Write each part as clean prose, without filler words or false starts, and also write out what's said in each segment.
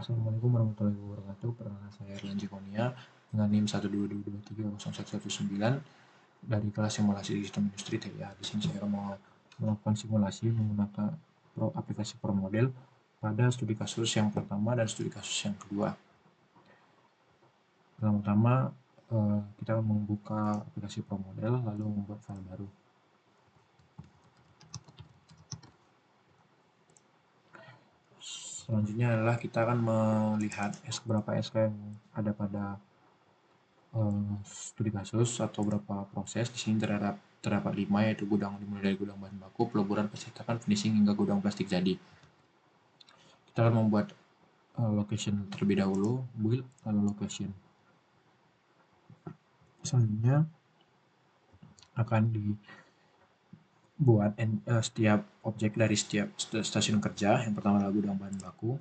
Assalamualaikum warahmatullahi wabarakatuh. Perkenalkan saya Erlan Jikonia dengan NIM 122230119 dari kelas simulasi sistem industri TIA. Di sini saya mau melakukan simulasi menggunakan aplikasi ProModel pada studi kasus yang pertama dan studi kasus yang kedua. Pertama-tama kita membuka aplikasi ProModel lalu membuat file baru. Selanjutnya adalah kita akan melihat berapa SK yang ada pada studi kasus atau berapa proses. Di sini terdapat 5, yaitu dimulai dari gudang bahan baku, peleburan, pencetakan, finishing hingga gudang plastik jadi. Kita akan membuat location terlebih dahulu, build lalu location. Selanjutnya akan dibuat setiap objek dari setiap stasiun kerja. Yang pertama adalah gudang bahan baku.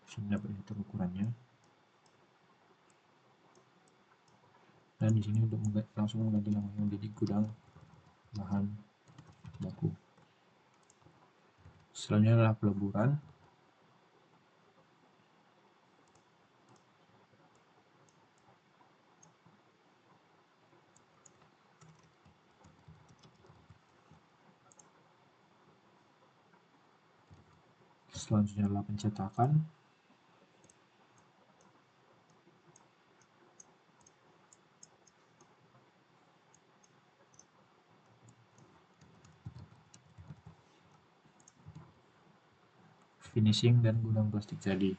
Sini dapat diatur ukurannya. Dan di sini untuk langsung mengganti namanya menjadi gudang bahan baku. Selanjutnya adalah peleburan. Selanjutnya adalah pencetakan. Finishing dan gudang plastik jadi.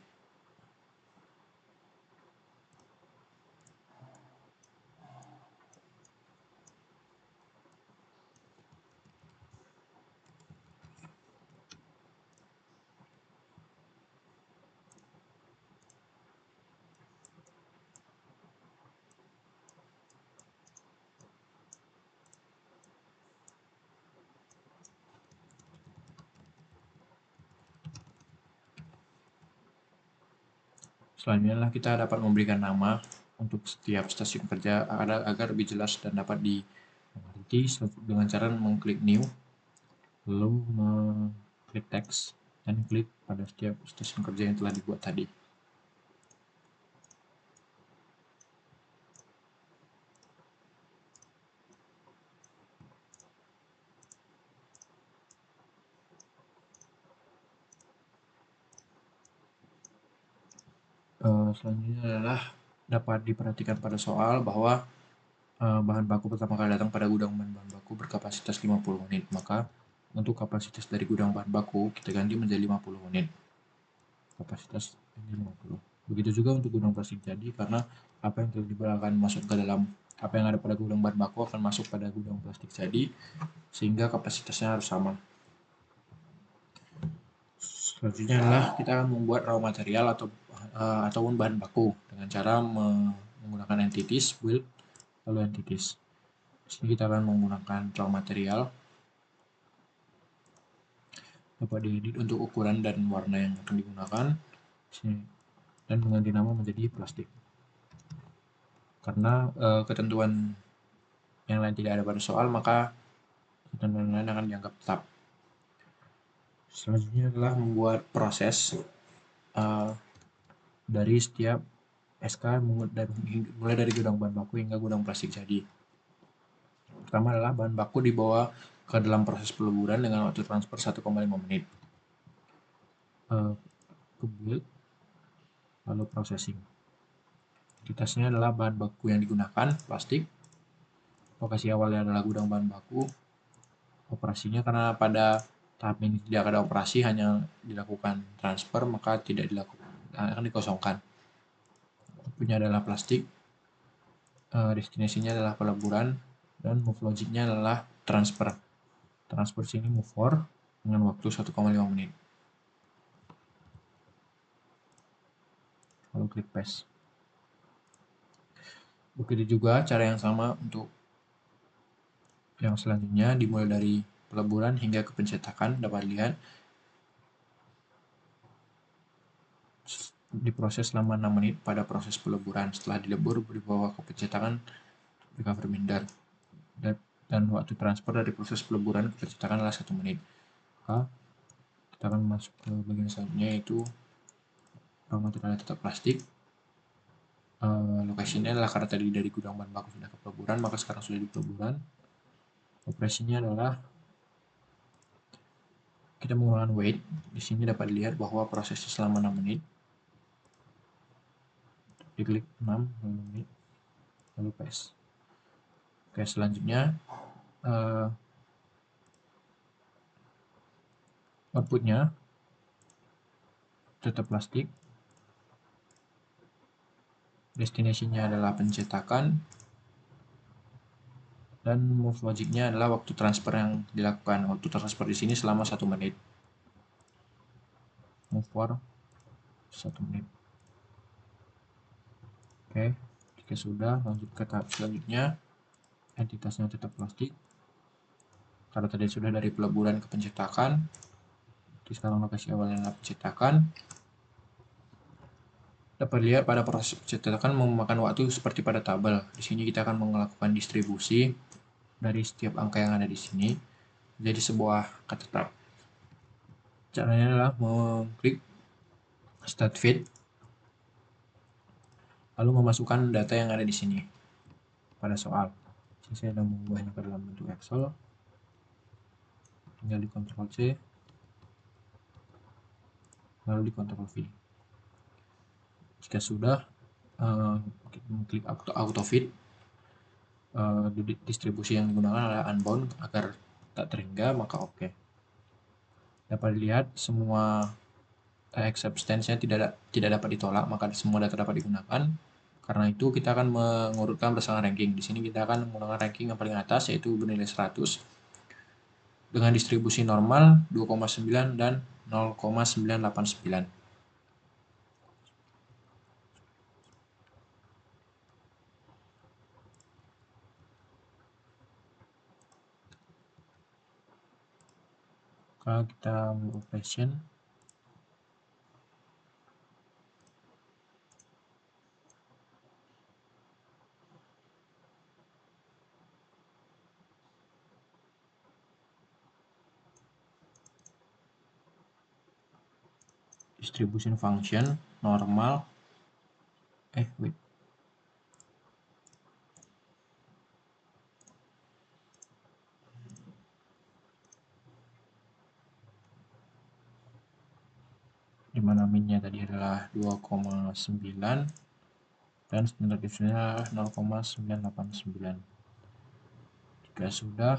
Selanjutnya kita dapat memberikan nama untuk setiap stasiun kerja agar lebih jelas dan dapat dimengerti dengan cara mengklik new, lalu mengklik text, dan klik pada setiap stasiun kerja yang telah dibuat tadi. Selanjutnya adalah dapat diperhatikan pada soal bahwa bahan baku pertama kali datang pada gudang bahan baku berkapasitas 50 unit, maka untuk kapasitas dari gudang bahan baku kita ganti menjadi 50 unit. Kapasitas ini 50. Begitu juga untuk gudang plastik jadi, karena apa yang terlibat akan masuk ke dalam apa yang ada pada gudang bahan baku akan masuk pada gudang plastik jadi, sehingga kapasitasnya harus sama. Selanjutnya adalah kita akan membuat raw material ataupun bahan baku dengan cara menggunakan entities, build, lalu entities. Di sini kita akan menggunakan raw material, dapat diedit untuk ukuran dan warna yang akan digunakan, dan mengganti nama menjadi plastik. Karena ketentuan yang lain tidak ada pada soal, maka ketentuan lain akan dianggap tetap. Selanjutnya adalah membuat proses dari setiap SK mulai dari gudang bahan baku hingga gudang plastik jadi. Pertama adalah bahan baku dibawa ke dalam proses peleburan dengan waktu transfer 1,5 menit. Ke build, lalu processing. Identitasnya adalah bahan baku yang digunakan, plastik. Lokasi awalnya adalah gudang bahan baku. Operasinya karena pada tahap ini tidak ada operasi, hanya dilakukan transfer, maka tidak dilakukan, akan dikosongkan. Punya adalah plastik. Destinasinya adalah peleburan, dan move logicnya adalah transfer. Transfer sini move for dengan waktu 1,5 menit. Lalu klik paste. Begitu juga cara yang sama untuk yang selanjutnya, dimulai dari peleburan hingga ke pencetakan. Dapat lihat diproses selama 6 menit pada proses peleburan. Setelah dilebur, dibawa ke pencetakan recover binder, dan waktu transfer dari proses peleburan ke pencetakan adalah 1 menit. Maka kita akan masuk ke bagian selanjutnya, yaitu raw materialnya tetap plastik. Lokasinya adalah karena tadi dari gudang bahan baku sudah ke peleburan, maka sekarang sudah di peleburan. Operasinya adalah kita menggunakan wait. Di sini dapat dilihat bahwa prosesnya selama 6 menit. Diklik 6 menit, lalu paste. Oke, selanjutnya outputnya tetap plastik. Destinasinya adalah pencetakan, dan move logicnya adalah waktu transfer yang dilakukan. Waktu transfer di sini selama 1 menit. Move for 1 menit. Oke, jika sudah, lanjut ke tahap selanjutnya. Entitasnya tetap plastik. Karena tadi sudah dari peleburan ke pencetakan. Jadi sekarang lokasi awalnya adalah pencetakan. Dapat lihat pada proses pencetakan memakan waktu seperti pada tabel. Di sini kita akan melakukan distribusi dari setiap angka yang ada di sini jadi sebuah kata tetap. Caranya adalah mengklik Start Feed, lalu memasukkan data yang ada di sini pada soal. Jadi saya sudah mengubahnya ke dalam bentuk Excel. Tinggal di Ctrl C, lalu di Ctrl V. Jika sudah, klik Auto Feed. Distribusi yang digunakan adalah unbound agar tak terhingga, maka oke. Dapat dilihat semua acceptance-nya tidak dapat ditolak, maka semua data dapat digunakan. Karena itu kita akan mengurutkan berdasarkan ranking. Di sini kita akan menggunakan ranking yang paling atas, yaitu bernilai 100 dengan distribusi normal 2,9 dan 0,989. Kalau kita operation, distribution function normal, wait, dimana minnya tadi adalah 2,9 dan standar deviasinya 0,989. Jika sudah,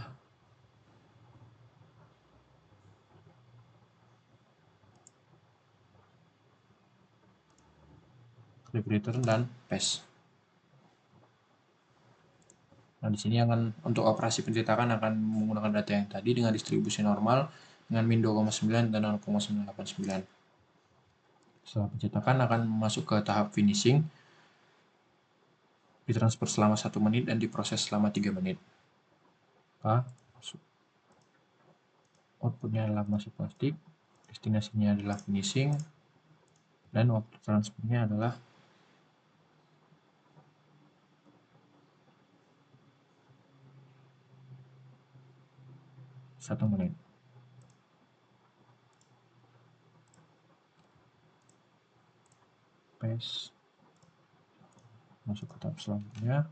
klik return dan paste. Nah, di sini untuk operasi pencetakan akan menggunakan data yang tadi dengan distribusi normal dengan min 2,9 dan 0,989. Setelah pencetakan akan masuk ke tahap finishing, ditransfer selama 1 menit dan diproses selama 3 menit. Outputnya adalah masih plastik, destinasinya adalah finishing, dan waktu transfernya adalah 1 menit. Paste. Masuk ke tahap selanjutnya.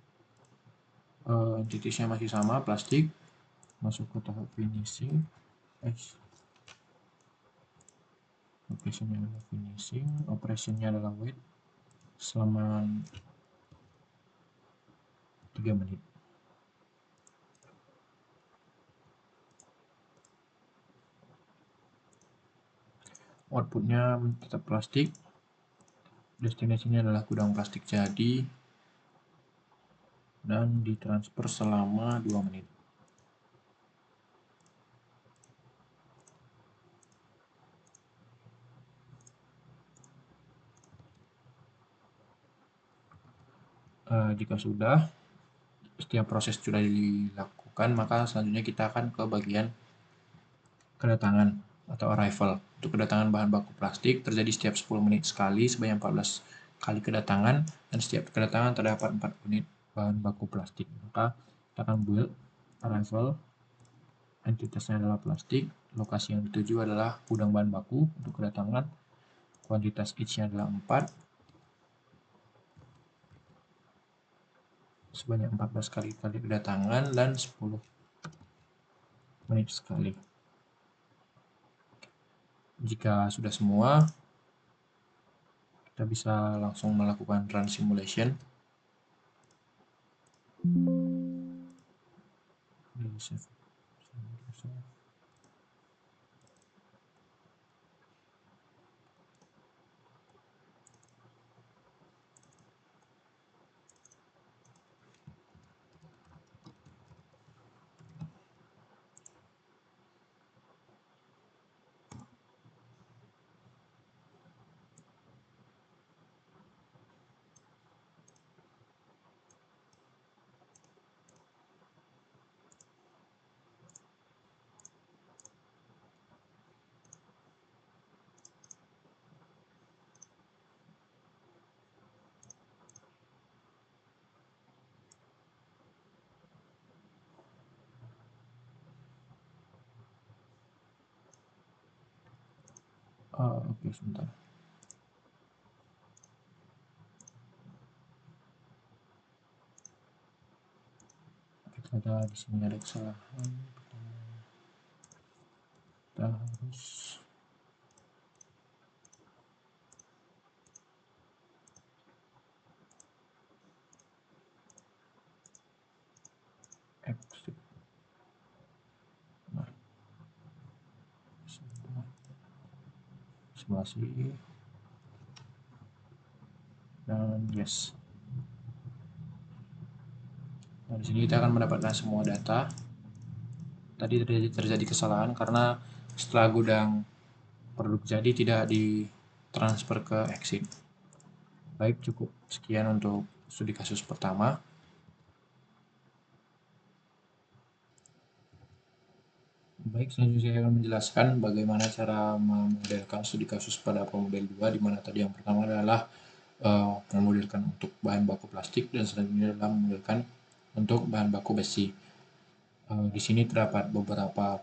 Entitasnya masih sama, plastik. Masuk ke tahap finishing. Location-nya adalah finishing. Operation-nya adalah wait selama 3 menit. Outputnya tetap plastik. Destinasinya adalah gudang plastik jadi dan ditransfer selama 2 menit. Jika sudah, setiap proses sudah dilakukan, maka selanjutnya kita akan ke bagian kedatangan atau arrival. Untuk kedatangan bahan baku plastik terjadi setiap 10 menit sekali sebanyak 14 kali kedatangan, dan setiap kedatangan terdapat 4 unit bahan baku plastik. Maka kita akan build arrival, entitasnya adalah plastik, lokasi yang dituju adalah gudang bahan baku untuk kedatangan, kuantitas each-nya adalah 4, sebanyak 14 kali kedatangan dan 10 menit sekali. Jika sudah semua, kita bisa langsung melakukan run simulation. Oke, sebentar. Ada di sini ada kesalahan. Kita harus exit. Nah, simulasi dan yes. Nah, di sini kita akan mendapatkan semua data. Tadi terjadi kesalahan karena setelah gudang produk jadi tidak ditransfer ke exit. Baik, cukup sekian untuk studi kasus pertama. Baik, selanjutnya saya akan menjelaskan bagaimana cara memodelkan studi kasus pada pemodel 2, di mana tadi yang pertama adalah memodelkan untuk bahan baku plastik dan selanjutnya adalah memodelkan untuk bahan baku besi. Di sini terdapat beberapa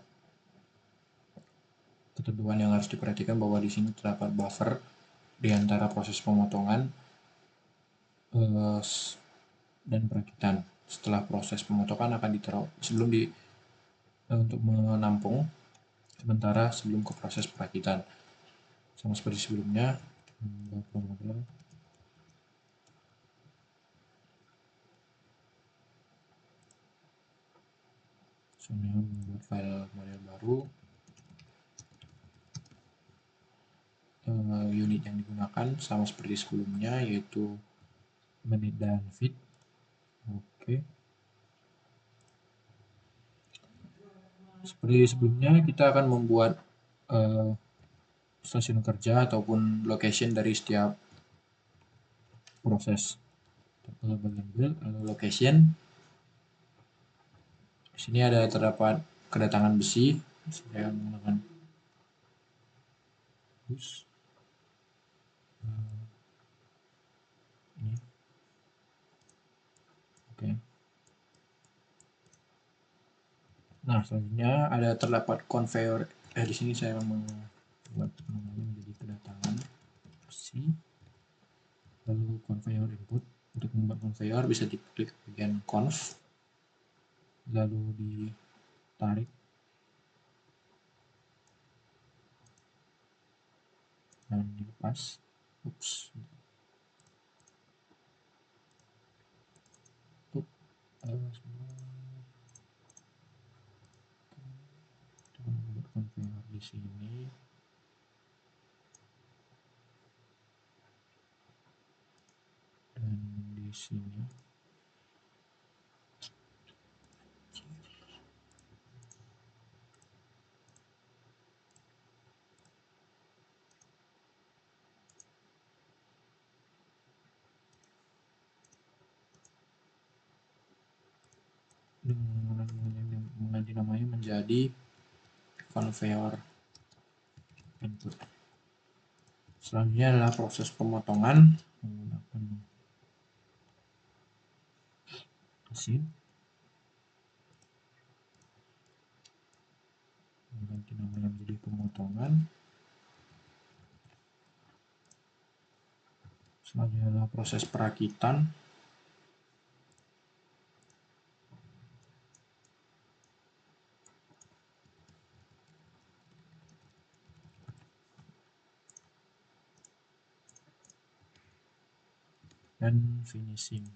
ketentuan yang harus diperhatikan, bahwa di sini terdapat buffer di antara proses pemotongan dan perakitan. Setelah proses pemotongan akan ditaruh untuk menampung, sementara sebelum ke proses perakitan. Sama seperti sebelumnya, saya membuat file model baru. Unit yang digunakan sama seperti sebelumnya, yaitu menit dan feet. Oke. Seperti sebelumnya, kita akan membuat stasiun kerja ataupun location dari setiap proses. Bagian build, lalu location. Di sini terdapat kedatangan besi. Saya menggunakan bus. Ini. Oke. Nah, selanjutnya terdapat conveyor. Di sini saya membuat namanya menjadi kedatangan besi. Lalu conveyor input. Untuk membuat conveyor bisa diklik bagian conv, lalu ditarik dan dilepas. Oops. Membuat conveyor di sini. Dan di sini. Mengganti namanya menjadi conveyor input. Selanjutnya adalah proses pemotongan menggunakan mesin. Mengganti namanya menjadi pemotongan. Selanjutnya adalah proses perakitan. Dan finishing.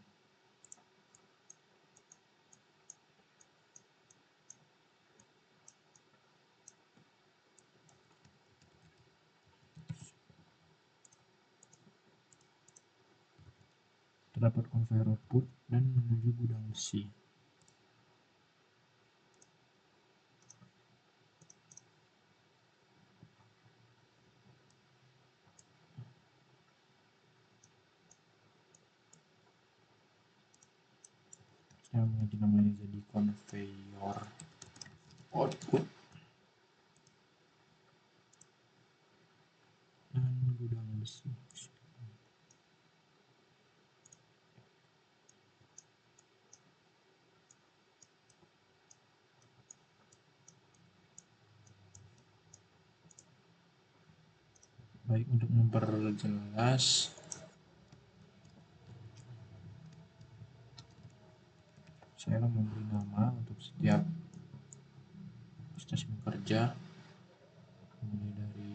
Terdapat conveyor output dan menuju gudang besi. Saya mengganti namanya jadi conveyor output dan gudang besi. Baik, untuk memperjelas, saya akan memberi nama untuk setiap stasiun kerja, mulai dari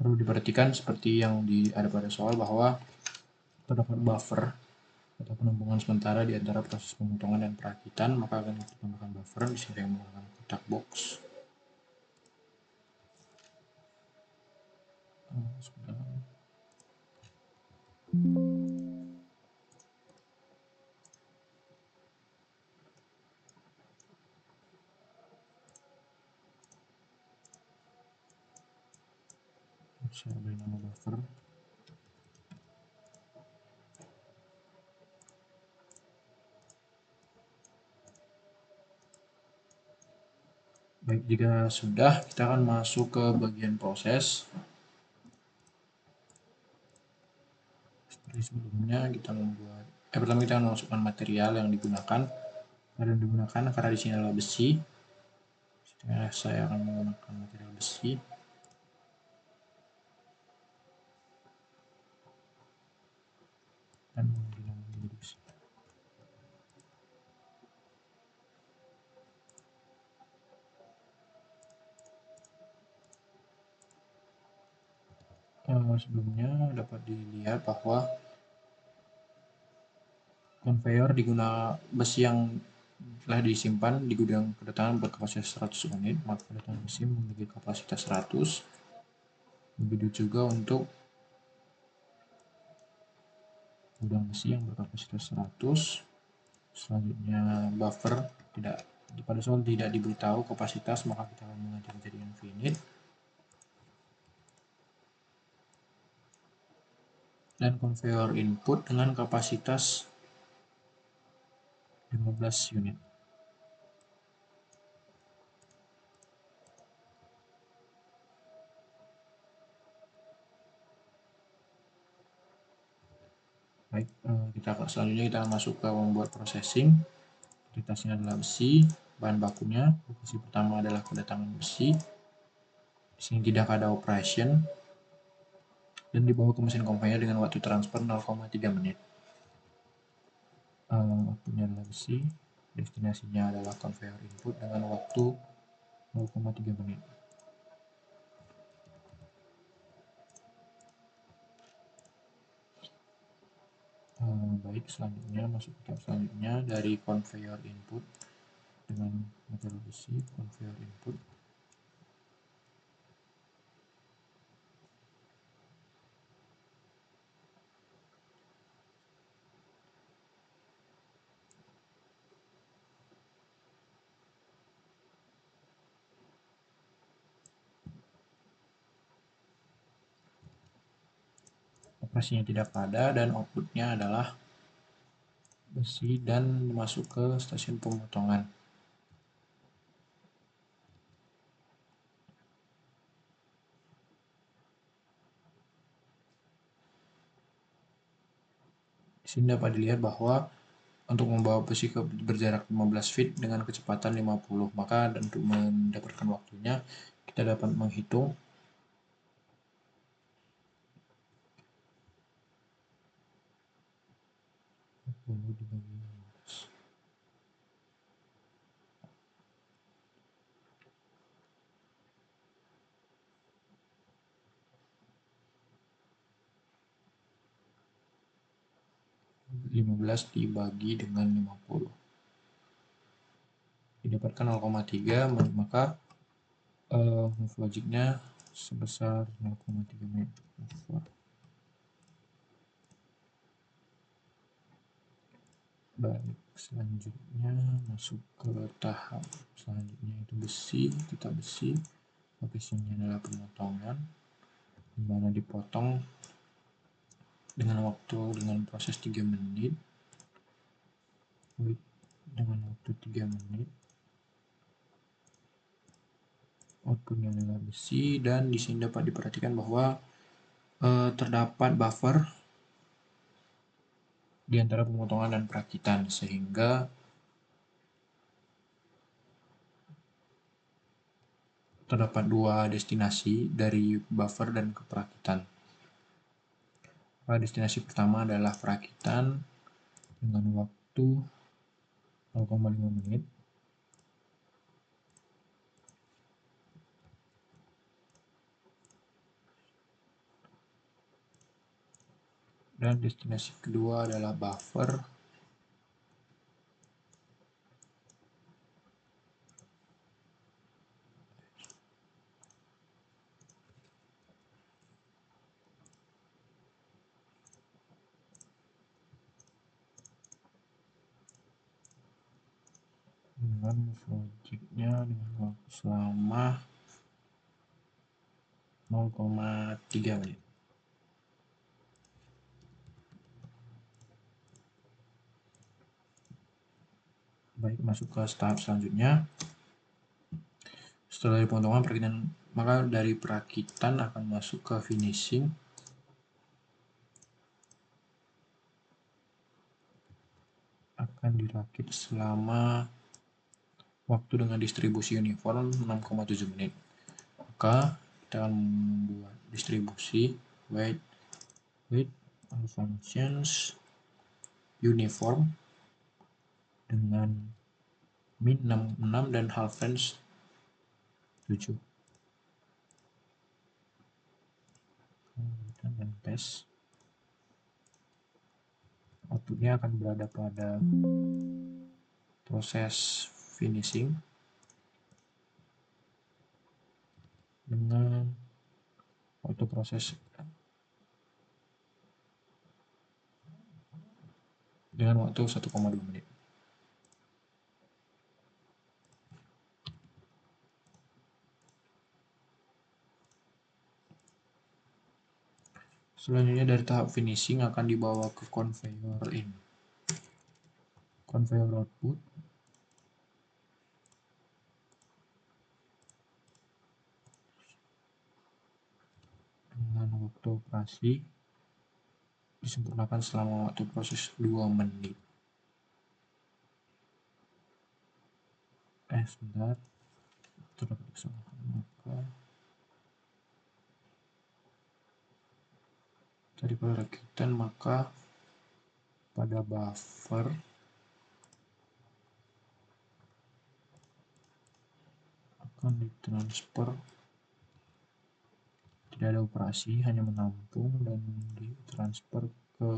perlu diperhatikan seperti yang ada pada soal bahwa terdapat buffer atau penampungan sementara di antara proses pemotongan dan perakitan, maka akan ditambahkan buffer. Di sini yang menggunakan kotak box. Saya beri nama buffer. Baik, jika sudah, kita akan masuk ke bagian proses. Seperti sebelumnya, pertama kita akan masukkan material yang digunakan. Yang digunakan karena di sini adalah besi. Saya akan menggunakan material besi. Dan menjadi besi. Sebelumnya dapat dilihat bahwa konveyor digunakan besi yang telah disimpan di gudang kedatangan berkapasitas 100 unit, maka kedatangan besi memiliki kapasitas 100. Begitu juga untuk gudang besi yang berkapasitas 100. Selanjutnya buffer pada soal tidak diberitahu kapasitas, maka kita akan mengganti menjadi infinite. Dan conveyor input dengan kapasitas 15 unit. Baik, selanjutnya kita akan masuk ke membuat processing. Kuantitasnya adalah besi, bahan bakunya, posisi pertama adalah kedatangan besi. Di sini tidak ada operation dan dibawa ke mesin conveyor dengan waktu transfer 0,3 menit. Waktunya adalah besi, destinasinya adalah conveyor input dengan waktu 0,3 menit. Baik, selanjutnya masuk ke tahap selanjutnya dari conveyor input dengan material besi, conveyor input. operasinya tidak ada dan outputnya adalah besi dan masuk ke stasiun pemotongan. Di sini dapat dilihat bahwa untuk membawa besi ke berjarak 15 feet dengan kecepatan 50, maka untuk mendapatkan waktunya kita dapat menghitung dibagi 15 dibagi dengan 50 didapatkan 0,3, maka move logicnya sebesar 0,3 menit. Baik, selanjutnya masuk ke tahap selanjutnya, itu besi. Kita besi, lokasinya adalah pemotongan, dimana dipotong dengan proses 3 menit, dengan waktu 3 menit. Outputnya adalah besi, dan di sini dapat diperhatikan bahwa terdapat buffer di antara pemotongan dan perakitan, sehingga terdapat dua destinasi dari buffer dan ke perakitan. Destinasi pertama adalah perakitan dengan waktu 0,5 menit. Dan destinasi kedua adalah buffer dengan logiknya dengan waktu selama 0,3 menit. Baik, masuk ke tahap selanjutnya. Setelah dari pemotongan perakitan, maka dari perakitan akan masuk ke finishing. Akan dirakit selama waktu dengan distribusi uniform 6,7 menit. Maka kita akan membuat distribusi weight all functions uniform dengan min 66 dan half range 7. Dan tes. Outputnya akan berada pada proses finishing dengan waktu proses dengan waktu 1,2 menit. Selanjutnya dari tahap finishing akan dibawa ke conveyor in. Conveyor output dengan waktu operasi disempurnakan selama waktu proses 2 menit. Sebentar, terdapat kesalahan. Maka dari perakitan, maka pada buffer akan ditransfer, tidak ada operasi, hanya menampung dan ditransfer ke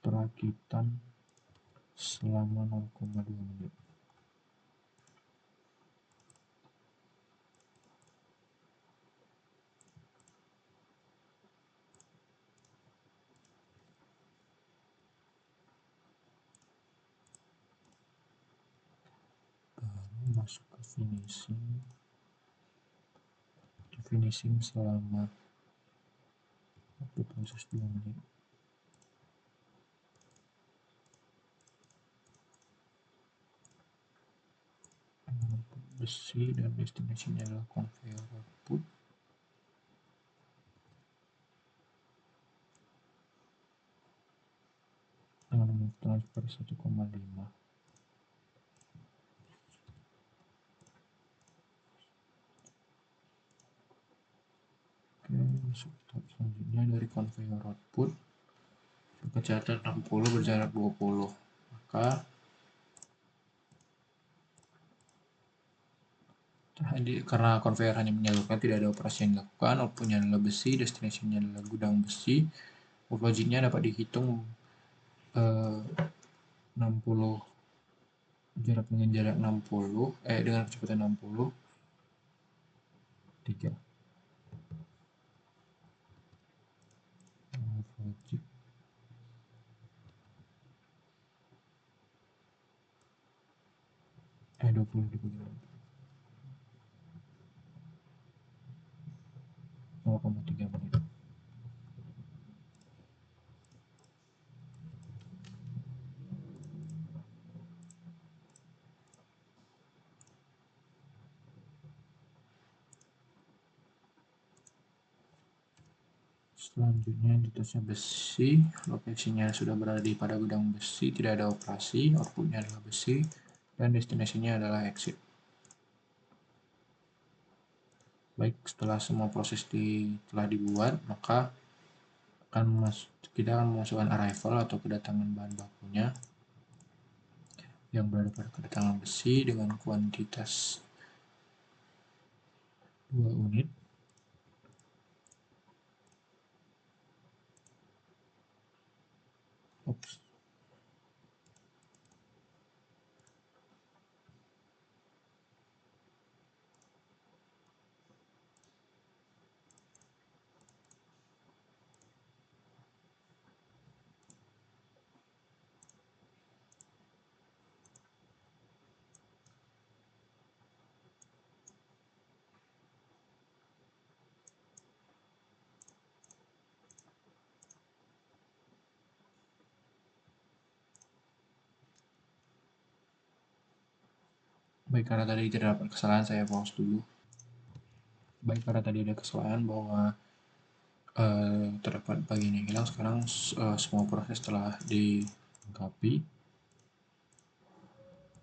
perakitan selama 0,2 menit. Baru masuk ke finishing. Di finishing selama waktu proses 2 menit. Besi dan destinasinya adalah conveyor output. Dengan transfer 1,5. Oke, masuk tahap selanjutnya dari conveyor output. Berjarak 60 berjarak 20. Maka karena conveyor hanya menyalurkan, tidak ada operasi yang dilakukan, outputnya adalah besi, destinasinya adalah gudang besi. Logiknya dapat dihitung 60 jarak dengan jarak 60 dengan kecepatan 60 3 logik 20 dibagi 0,3 menit. Selanjutnya entitasnya besi, lokasinya sudah berada di pada gudang besi, tidak ada operasi, outputnya adalah besi, dan destinasinya adalah exit. Baik, setelah semua proses telah dibuat, maka kita akan memasukkan arrival atau kedatangan bahan bakunya yang berada pada kedatangan besi dengan kuantitas 2 unit. Oops. Baik, karena tadi tidak dapat kesalahan, saya pause dulu. Baik, karena tadi ada kesalahan bahwa terdapat bagian yang hilang, sekarang semua proses telah dilengkapi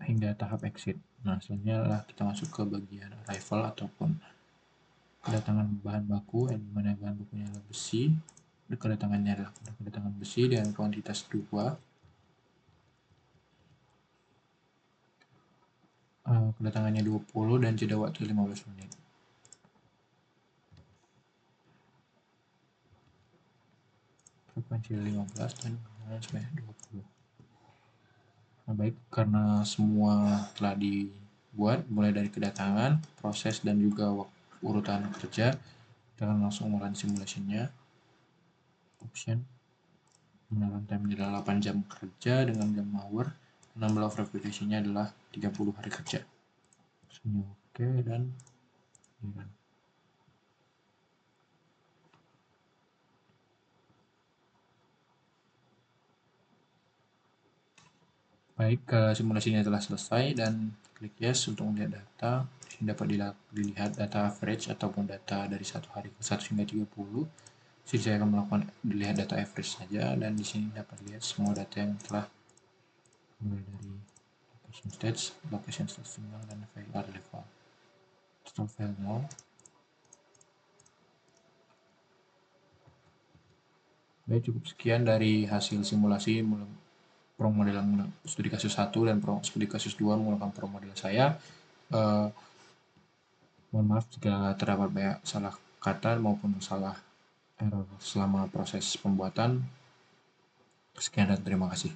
hingga tahap exit. Nah, selanjutnya adalah kita masuk ke bagian arrival ataupun kedatangan bahan baku, yang mana bahan bakunya adalah besi. Kedatangannya adalah kedatangan besi dengan kuantitas 2. Kedatangannya 20 dan jeda waktu 15 menit. Frekuensi 15 dan sampai 20. Nah, baik, karena semua telah dibuat mulai dari kedatangan, proses, dan juga urutan kerja, kita akan langsung melakukan simulasinya. Option menaruh time adalah 8 jam kerja dengan jam hour, number of repetition-nya adalah 30 hari kerja. Oke, dan baik, simulasinya telah selesai dan klik yes untuk melihat data. Ini dapat dilihat data average ataupun data dari 1 hari ke 1 hingga 30. Jadi saya akan melakukan dilihat data average saja, dan di sini dapat lihat semua data yang telah mulai dari location stage signal, dan VAR level. Total file 0. Baik, cukup sekian dari hasil simulasi promodelan studi kasus 1 dan studi kasus 2 menggunakan promodel saya. Mohon maaf jika terdapat banyak salah kata maupun salah error selama proses pembuatan. Sekian dan terima kasih.